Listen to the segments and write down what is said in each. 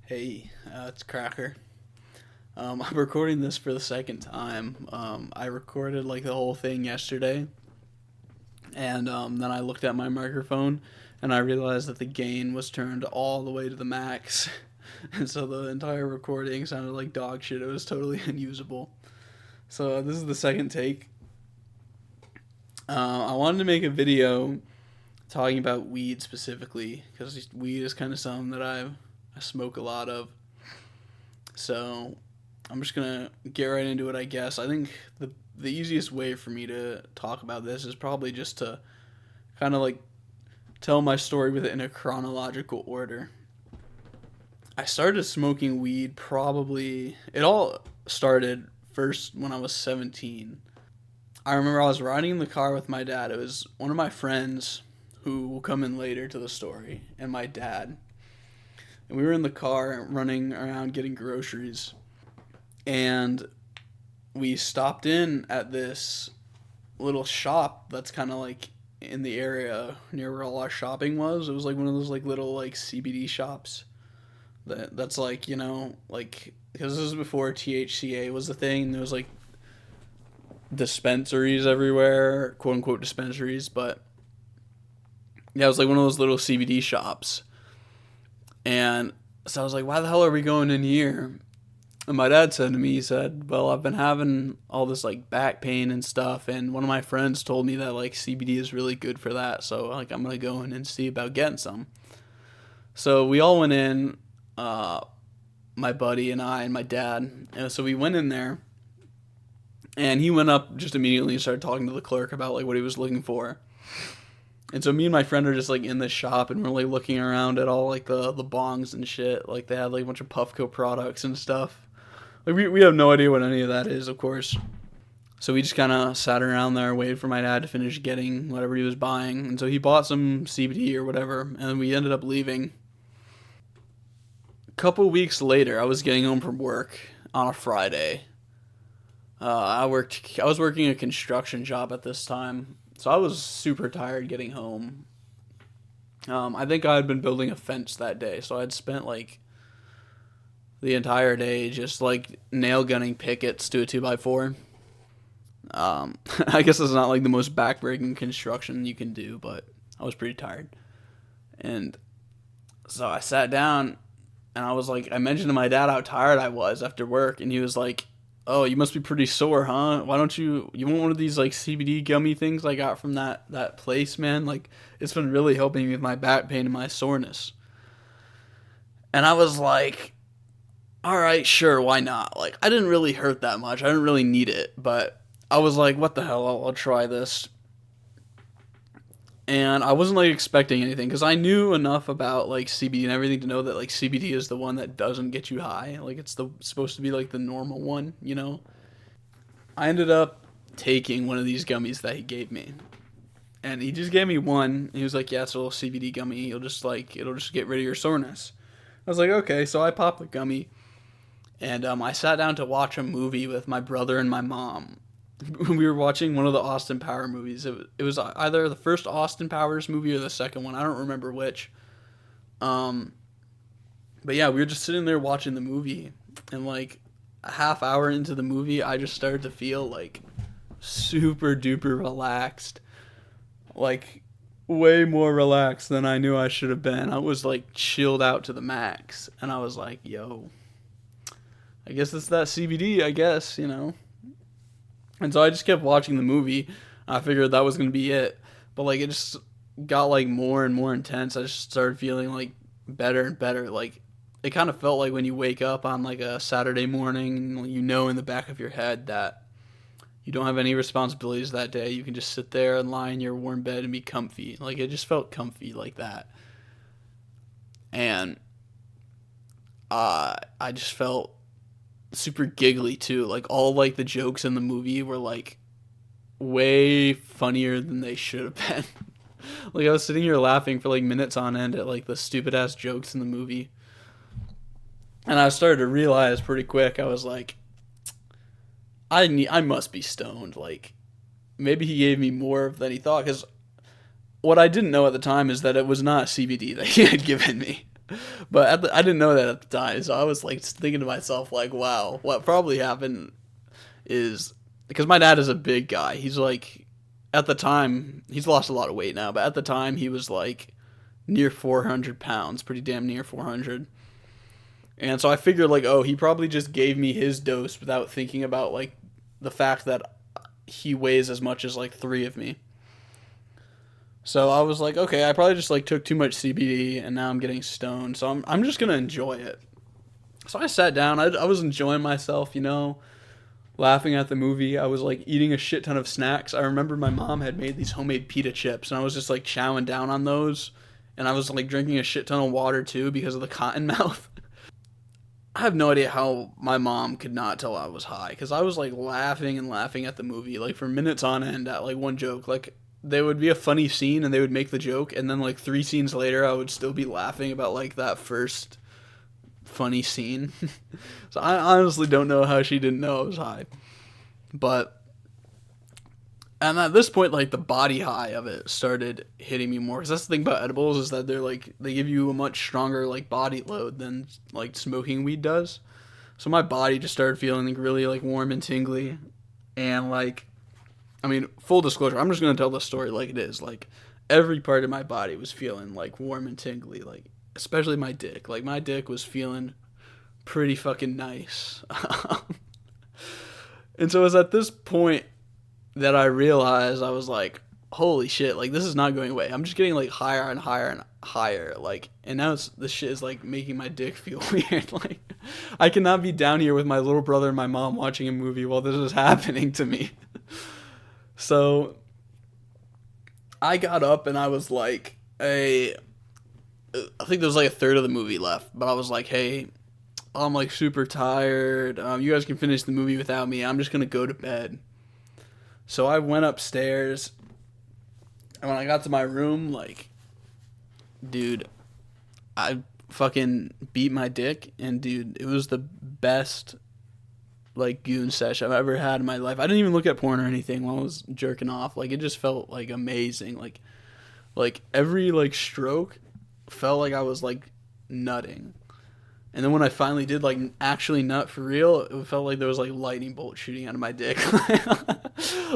Hey, it's Cracker. I'm recording this for the second time. I recorded like the whole thing yesterday, and then I looked at my microphone and I realized that the gain was turned all the way to the max, and so the entire recording sounded like dog shit. It was totally unusable. So this is the second take. I wanted to make a video talking about weed specifically because weed is kind of something that I smoke a lot of. So I'm just gonna get right into it, I guess. I think the easiest way for me to talk about this is probably just to kind of like tell my story with it in a chronological order. I started smoking weed probably it all started first when I was 17. I remember I was riding in the car with my dad. It was one of my friends who will come in later to the story and my dad. And we were in the car running around getting groceries. And we stopped in at this little shop that's kind of like in the area near where all our shopping was. It was like one of those like little like CBD shops that's like, like because this was before THCA was the thing. There was like dispensaries everywhere, quote unquote dispensaries, but yeah, it was like one of those little CBD shops. And so I was like, why the hell are we going in here? And my dad said to me, he said, well, I've been having all this like back pain and stuff, and one of my friends told me that like CBD is really good for that, so like I'm gonna go in and see about getting some. So we all went in, my buddy and I and my dad, and so we went in there, and he went up just immediately and started talking to the clerk about like what he was looking for. And so me and my friend are just like in this shop and we're like looking around at all like the bongs and shit. Like they had like a bunch of Puffco products and stuff. Like we have no idea what any of that is, of course. So we just kind of sat around there, waited for my dad to finish getting whatever he was buying. And so he bought some CBD or whatever, and then we ended up leaving. A couple weeks later, I was getting home from work on a Friday. I was working a construction job at this time, so I was super tired getting home. I think I had been building a fence that day, so I'd spent like the entire day just like nail gunning pickets to a 2x4. I guess it's not like the most backbreaking construction you can do, but I was pretty tired. And so I sat down and I was like, I mentioned to my dad how tired I was after work, and he was like, oh, you must be pretty sore, huh? Why don't you want one of these like CBD gummy things I got from that place, man? Like it's been really helping me with my back pain and my soreness. And I was like, all right, sure, why not? Like I didn't really hurt that much. I didn't really need it, but I was like, what the hell? I'll try this. And I wasn't like expecting anything because I knew enough about like CBD and everything to know that like CBD is the one that doesn't get you high. Like it's the supposed to be like the normal one. I ended up taking one of these gummies that he gave me. And he just gave me one. He was like, yeah, it's a little CBD gummy. It'll just get rid of your soreness. I was like, okay. So I popped the gummy. And I sat down to watch a movie with my brother and my mom. We were watching one of the Austin Power movies. It was either the first Austin Powers movie or the second one. I don't remember which. But yeah, we were just sitting there watching the movie. And like a half hour into the movie, I just started to feel like super duper relaxed. Like way more relaxed than I knew I should have been. I was like chilled out to the max. And I was like, yo, I guess it's that CBD, I guess. And so I just kept watching the movie. I figured that was going to be it. But like it just got like more and more intense. I just started feeling like better and better. Like it kind of felt like when you wake up on like a Saturday morning, in the back of your head that you don't have any responsibilities that day. You can just sit there and lie in your warm bed and be comfy. Like it just felt comfy like that. And I just felt super giggly too. Like all like the jokes in the movie were like way funnier than they should have been. Like I was sitting here laughing for like minutes on end at like the stupid ass jokes in the movie. And I started to realize pretty quick. I was like, I must be stoned. Like maybe he gave me more than he thought, cuz what I didn't know at the time is that it was not CBD that he had given me. But I didn't know that at the time, so I was like thinking to myself, like, wow, what probably happened is because my dad is a big guy. He's like, at the time, he's lost a lot of weight now, but at the time, he was like near 400 pounds, pretty damn near 400. And so I figured, like, oh, he probably just gave me his dose without thinking about, like, the fact that he weighs as much as, like, three of me. So I was like, okay, I probably just, like, took too much CBD and now I'm getting stoned. So I'm just going to enjoy it. So I sat down. I was enjoying myself, laughing at the movie. I was, like, eating a shit ton of snacks. I remember my mom had made these homemade pita chips, and I was just, like, chowing down on those. And I was, like, drinking a shit ton of water, too, because of the cotton mouth. I have no idea how my mom could not tell I was high, because I was like laughing and laughing at the movie, like for minutes on end at like one joke. Like there would be a funny scene and they would make the joke, and then like three scenes later I would still be laughing about like that first funny scene. So I honestly don't know how she didn't know I was high. But and at this point, like the body high of it started hitting me more. Because that's the thing about edibles, is that they're like they give you a much stronger like body load than like smoking weed does. So my body just started feeling like really like warm and tingly, and like, I mean, full disclosure, I'm just gonna tell the story like it is. Like every part of my body was feeling like warm and tingly, like especially my dick. Like my dick was feeling pretty fucking nice. And so it was at this point that I realized I was like, holy shit, like this is not going away. I'm just getting like higher and higher and higher, like, and now this shit is like making my dick feel weird. Like I cannot be down here with my little brother and my mom watching a movie while this is happening to me. So I got up and I was like, I think there was like a third of the movie left, but I was like, hey, I'm like super tired. You guys can finish the movie without me. I'm just gonna go to bed. So I went upstairs, and when I got to my room, like, dude, I fucking beat my dick, and dude, it was the best, like, goon sesh I've ever had in my life. I didn't even look at porn or anything while I was jerking off. Like, it just felt, like, amazing. Like every, like, stroke felt like I was, like, nutting. And then when I finally did, like, actually nut for real, it felt like there was, like, lightning bolts shooting out of my dick.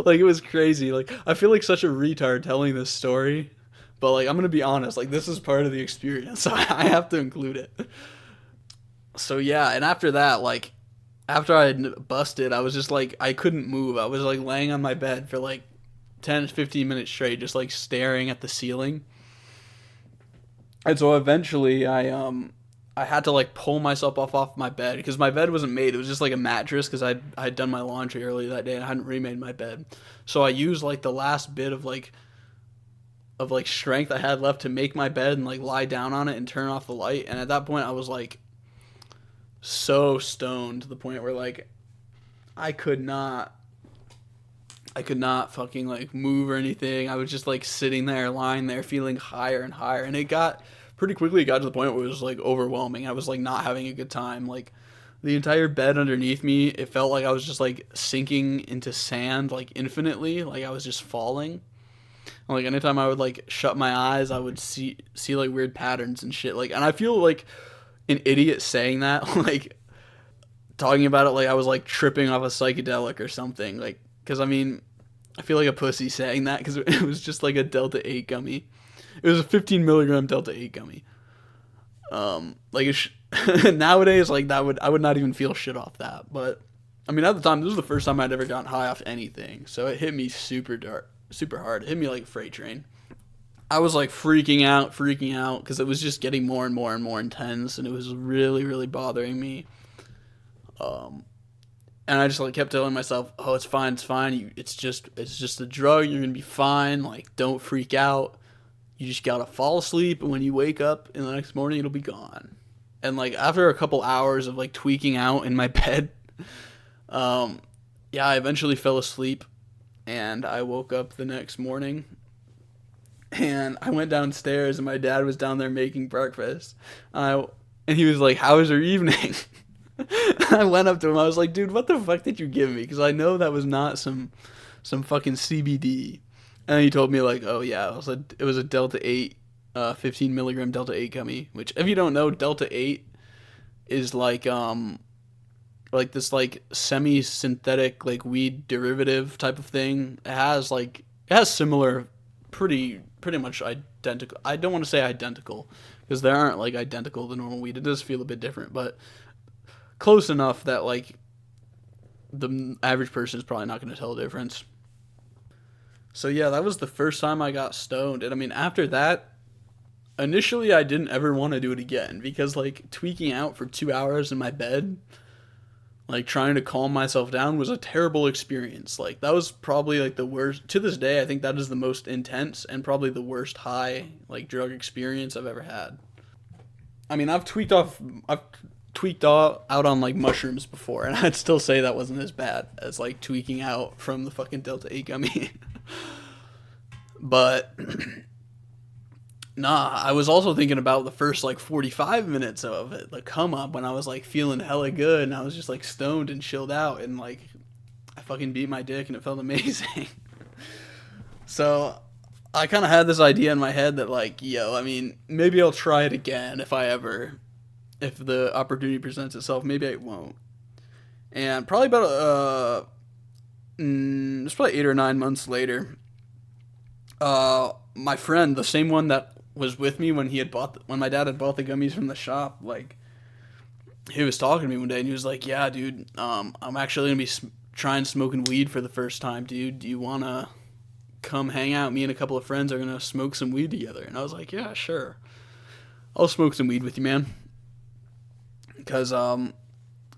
Like, it was crazy. Like, I feel like such a retard telling this story. But, like, I'm going to be honest. Like, this is part of the experience. So I have to include it. So, yeah. And after that, like, after I had busted, I was just, like, I couldn't move. I was, like, laying on my bed for, like, 10 to 15 minutes straight, just, like, staring at the ceiling. And so eventually I had to like pull myself off my bed because my bed wasn't made. It was just like a mattress because I'd done my laundry earlier that day and I hadn't remade my bed. So I used like the last bit of like strength I had left to make my bed and like lie down on it and turn off the light. And at that point I was like so stoned to the point where like I could not fucking like move or anything. I was just like sitting there, lying there, feeling higher and higher, and it got to the point where it was like overwhelming. I was like not having a good time. Like the entire bed underneath me, it felt like I was just like sinking into sand like infinitely. Like I was just falling. And, like anytime I would like shut my eyes, I would see like weird patterns and shit. Like, and I feel like an idiot saying that, like talking about it like I was like tripping off a psychedelic or something. Like, because I mean, I feel like a pussy saying that because it was just like a Delta 8 gummy. It was a 15 milligram Delta 8 gummy. Like nowadays, like I would not even feel shit off that. But I mean, at the time, this was the first time I'd ever gotten high off anything, so it hit me super hard. It hit me like a freight train. I was like freaking out because it was just getting more and more and more intense, and it was really, really bothering me. And I just like kept telling myself, "Oh, it's fine. It's just a drug. You're gonna be fine. Like, don't freak out. You just gotta fall asleep, and when you wake up in the next morning, it'll be gone." And like after a couple hours of like tweaking out in my bed, yeah, I eventually fell asleep, and I woke up the next morning, and I went downstairs, and my dad was down there making breakfast, and he was like, "How was your evening?" I went up to him. I was like, "Dude, what the fuck did you give me?" Because I know that was not some fucking CBD. And he told me like, "Oh yeah, it was a Delta 8 15 milligram Delta 8 gummy. Which, if you don't know, Delta 8 is like this like semi synthetic like weed derivative type of thing. It has similar, pretty much identical. I don't want to say identical because they aren't like identical to normal weed. It does feel a bit different, but close enough that like the average person is probably not going to tell the difference. So yeah, that was the first time I got stoned, and I mean after that, initially I didn't ever want to do it again because like tweaking out for 2 hours in my bed, like trying to calm myself down was a terrible experience. Like that was probably like the worst. To this day, I think that is the most intense and probably the worst high like drug experience I've ever had. I mean, I've tweaked out on like mushrooms before, and I'd still say that wasn't as bad as like tweaking out from the fucking Delta 8 gummy. But nah, I was also thinking about the first like 45 minutes of it, the come up when I was like feeling hella good and I was just like stoned and chilled out and like I fucking beat my dick and it felt amazing. So I kind of had this idea in my head that like, yo, I mean, maybe I'll try it again if the opportunity presents itself. Maybe I won't. And probably about it's probably 8 or 9 months later. My friend, the same one that was with me when my dad had bought the gummies from the shop, like he was talking to me one day and he was like, "Yeah, dude, I'm actually gonna be trying smoking weed for the first time, dude. Do you wanna come hang out? Me and a couple of friends are gonna smoke some weed together." And I was like, "Yeah, sure. I'll smoke some weed with you, man." Because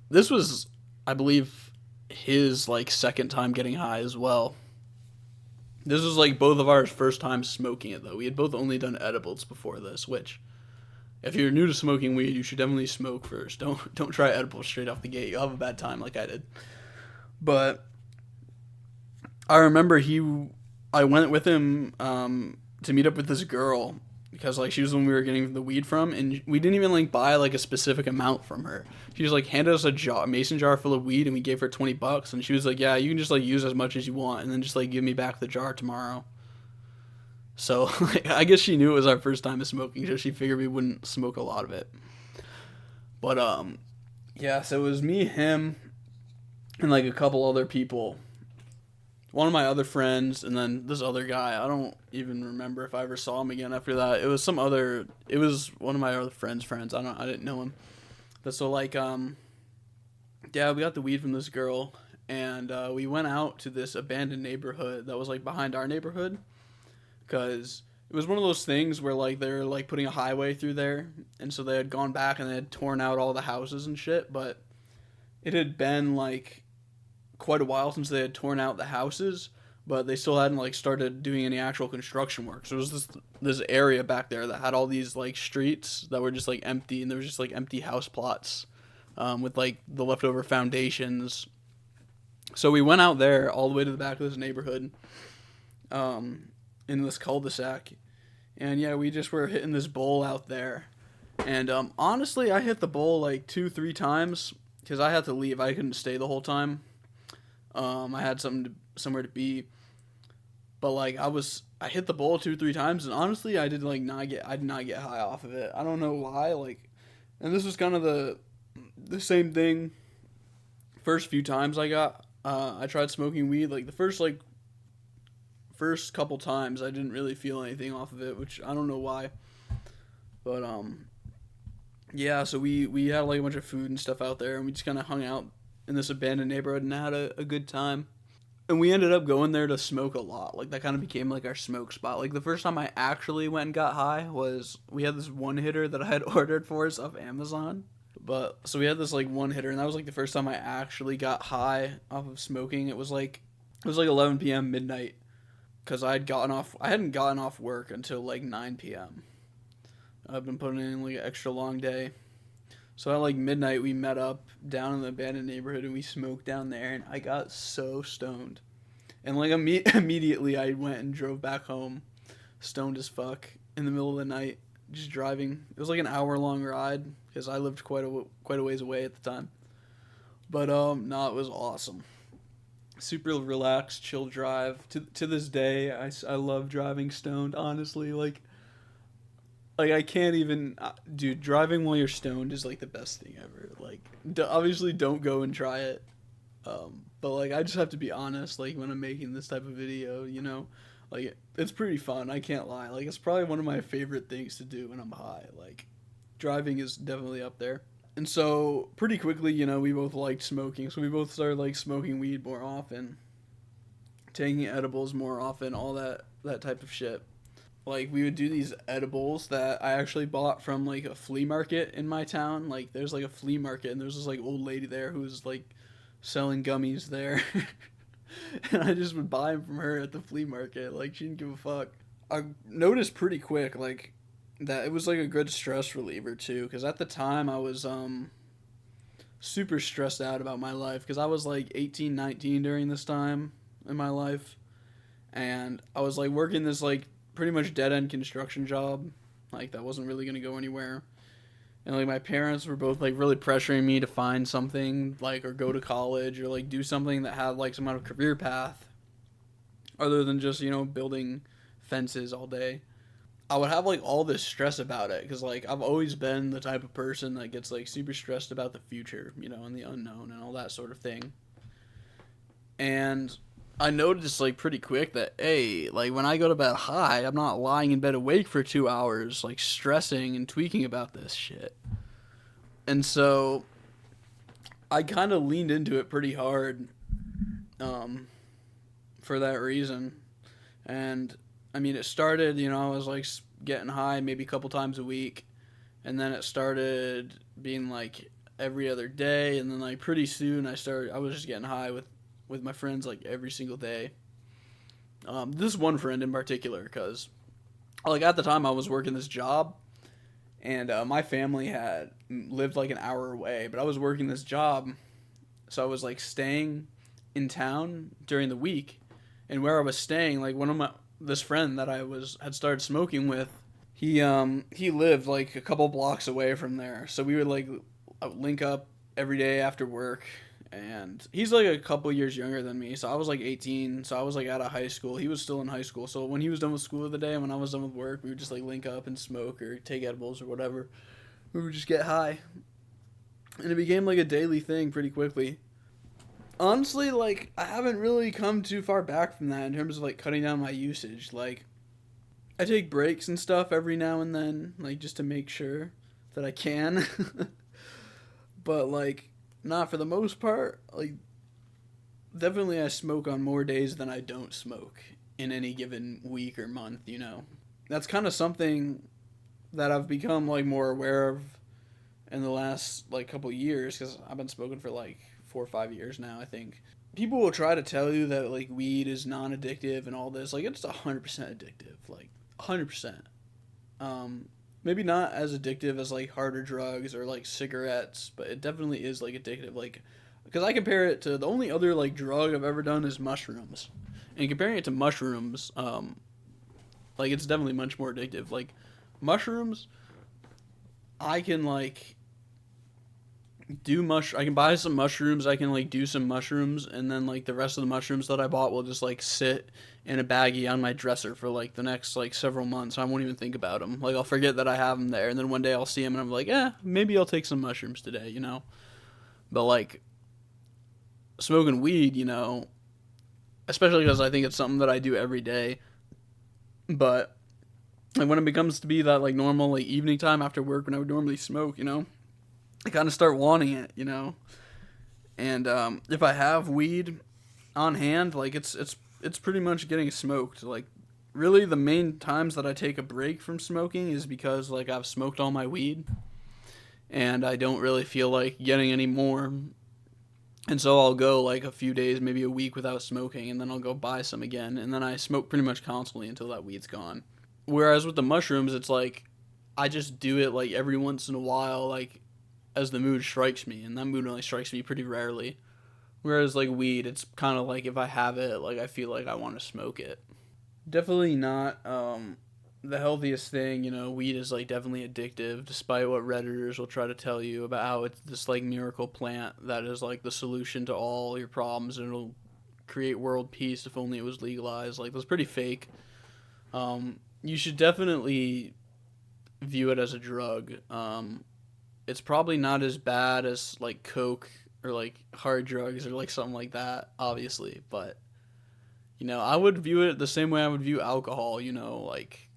this was, I believe, his like second time getting high as well. This was like both of our first time smoking it though. We had both only done edibles before this, which if you're new to smoking weed, you should definitely smoke first. Don't try edibles straight off the gate. You'll have a bad time like I did. But I remember I went with him to meet up with this girl because like she was the one we were getting the weed from, and we didn't even like buy like a specific amount from her. She just like handed us a mason jar full of weed, and we gave her $20, and she was like, "Yeah, you can just like use as much as you want, and then just like give me back the jar tomorrow." So like, I guess she knew it was our first time of smoking, so she figured we wouldn't smoke a lot of it. But yeah, so it was me, him, and like a couple other people. One of my other friends, and then this other guy. I don't even remember if I ever saw him again after that. It was one of my other friends' friends. I didn't know him. But so like yeah, we got the weed from this girl, and we went out to this abandoned neighborhood that was like behind our neighborhood, because it was one of those things where like they're like putting a highway through there, and so they had gone back and they had torn out all the houses and shit, but it had been like quite a while since they had torn out the houses, but they still hadn't like started doing any actual construction work. So it was this area back there that had all these like streets that were just like empty, and there was just like empty house plots with like the leftover foundations. So we went out there all the way to the back of this neighborhood, in this cul-de-sac, and yeah, we just were hitting this bowl out there. And honestly, I hit the bowl like 2-3 times because I had to leave. I couldn't stay the whole time. I had somewhere to be, but like I hit the bowl 2-3 times, and honestly, I did not get high off of it. I don't know why. Like, and this was kind of the same thing. First few times I tried smoking weed. Like the first couple times, I didn't really feel anything off of it, which I don't know why. But yeah. So we had like a bunch of food and stuff out there, and we just kind of hung out in this abandoned neighborhood and had a good time. And we ended up going there to smoke a lot. Like that kind of became like our smoke spot. Like the first time I actually went and got high was we had this one hitter that I had ordered for us off Amazon. But so we had this like one hitter, and that was like the first time I actually got high off of smoking. It was like 11 p.m. midnight, because I hadn't gotten off work until like 9 p.m. I've been putting in like an extra long day. So at like midnight, we met up down in the abandoned neighborhood and we smoked down there, and I got so stoned. And like immediately I went and drove back home, stoned as fuck, in the middle of the night, just driving. It was like an hour-long ride because I lived quite a ways away at the time. But no, it was awesome. Super relaxed, chill drive. To this day, I love driving stoned, honestly. Like, Like I can't even, dude. Driving while you're stoned is like the best thing ever. Like, obviously, don't go and try it. But like, I just have to be honest. Like when I'm making this type of video, like it's pretty fun. I can't lie. Like it's probably one of my favorite things to do when I'm high. Like, driving is definitely up there. And so pretty quickly, we both liked smoking, so we both started like smoking weed more often, taking edibles more often, all that type of shit. Like we would do these edibles that I actually bought from like a flea market in my town. Like there's like a flea market and there's this like old lady there who's like selling gummies there. And I just would buy them from her at the flea market. Like she didn't give a fuck. I noticed pretty quick like that it was like a good stress reliever too, because at the time I was super stressed out about my life because I was like 18, 19 during this time in my life, and I was like working this like pretty much dead end construction job, like that wasn't really gonna go anywhere. And like my parents were both like really pressuring me to find something like or go to college or like do something that had like some kind of career path other than just building fences all day. I would have like all this stress about it because like I've always been the type of person that gets like super stressed about the future, and the unknown and all that sort of thing. And I noticed like pretty quick that hey, like when I go to bed high, I'm not lying in bed awake for 2 hours, like stressing and tweaking about this shit. And so I kind of leaned into it pretty hard, um, for that reason. And I mean, it started, I was like getting high maybe a couple times a week, and then it started being like every other day, and then like pretty soon I was just getting high with my friends like every single day. This one friend in particular, because like at the time I was working this job, and my family had lived like an hour away, but I was working this job, so I was like staying in town during the week, and where I was staying, like one of my this friend that I was had started smoking with, he lived like a couple blocks away from there, so we would like link up every day after work. And he's like a couple years younger than me, so I was like 18, so I was like out of high school. He was still in high school, so when he was done with school of the day and when I was done with work, we would just like link up and smoke or take edibles or whatever. We would just get high, and it became like a daily thing pretty quickly. Honestly, like I haven't really come too far back from that in terms of like cutting down my usage. Like I take breaks and stuff every now and then, like just to make sure that I can. But like not for the most part. Like definitely I smoke on more days than I don't smoke in any given week or month. That's kind of something that I've become like more aware of in the last like couple years cuz I've been smoking for like 4 or 5 years now, I think. People will try to tell you that like weed is non-addictive and all this. Like it's 100% addictive. Like 100%. Maybe not as addictive as like harder drugs or like cigarettes, but it definitely is like addictive. Like, because I compare it to the only other like drug I've ever done is mushrooms, and comparing it to mushrooms, like it's definitely much more addictive. Like mushrooms, I can like I can buy some mushrooms, I can like do some mushrooms, and then like the rest of the mushrooms that I bought will just like sit in a baggie on my dresser for like the next like several months. I won't even think about them. Like I'll forget that I have them there, and then one day I'll see them and I'm like, maybe I'll take some mushrooms today. But like smoking weed, especially because I think it's something that I do every day. But like when it becomes to be that like normal like evening time after work when I would normally smoke, I kind of start wanting it. And if I have weed on hand, like it's pretty much getting smoked. Like really, the main times that I take a break from smoking is because like I've smoked all my weed, and I don't really feel like getting any more. And so I'll go like a few days, maybe a week without smoking, and then I'll go buy some again, and then I smoke pretty much constantly until that weed's gone. Whereas with the mushrooms, it's like I just do it like every once in a while, like as the mood strikes me, and that mood only strikes me pretty rarely. Whereas like weed, it's kind of like if I have it, like I feel like I want to smoke it. Definitely not the healthiest thing. Weed is like definitely addictive, despite what redditors will try to tell you about how it's this like miracle plant that is like the solution to all your problems and it'll create world peace if only it was legalized. Like that's pretty fake. You should definitely view it as a drug. It's probably not as bad as like coke or like hard drugs or like something like that, obviously, but I would view it the same way I would view alcohol, like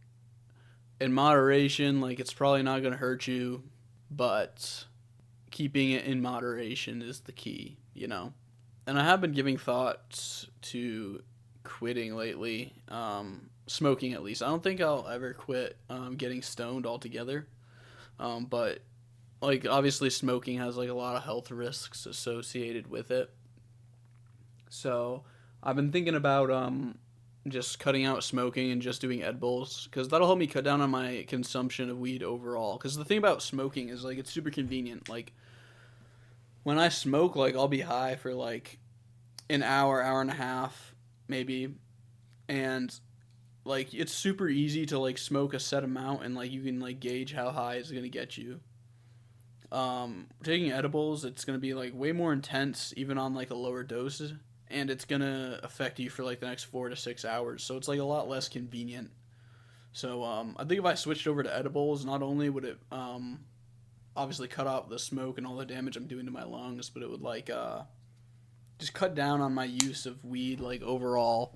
in moderation, like it's probably not going to hurt you, but keeping it in moderation is the key. And I have been giving thoughts to quitting lately, smoking at least. I don't think I'll ever quit getting stoned altogether, but like obviously smoking has like a lot of health risks associated with it. So I've been thinking about just cutting out smoking and just doing edibles because that'll help me cut down on my consumption of weed overall. Because the thing about smoking is like it's super convenient. Like when I smoke, like I'll be high for like an hour, hour and a half, maybe, and like it's super easy to like smoke a set amount and like you can like gauge how high it's gonna get you. Taking edibles, it's gonna be like way more intense, even on like a lower dose, and it's gonna affect you for like the next 4 to 6 hours. So it's like a lot less convenient. So I think if I switched over to edibles, not only would it obviously cut out the smoke and all the damage I'm doing to my lungs, but it would like just cut down on my use of weed like overall,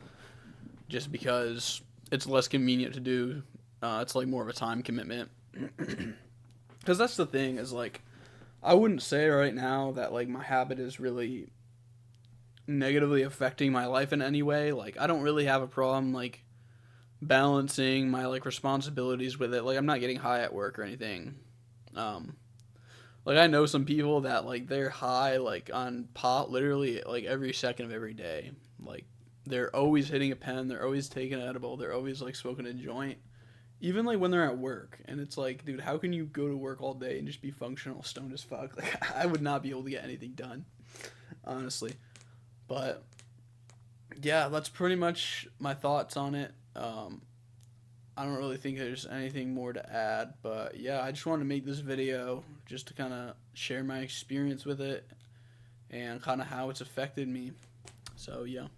just because it's less convenient to do. It's like more of a time commitment. Because that's the thing is like I wouldn't say right now that like my habit is really negatively affecting my life in any way. Like I don't really have a problem like balancing my like responsibilities with it. Like I'm not getting high at work or anything. Um like I know some people that like they're high like on pot literally like every second of every day. Like they're always hitting a pen, they're always taking an edible, they're always like smoking a joint. Even like when they're at work, and it's like, dude, how can you go to work all day and just be functional, stoned as fuck? Like, I would not be able to get anything done, honestly. But yeah, that's pretty much my thoughts on it. I don't really think there's anything more to add, but yeah, I just wanted to make this video just to kind of share my experience with it and kind of how it's affected me. So yeah.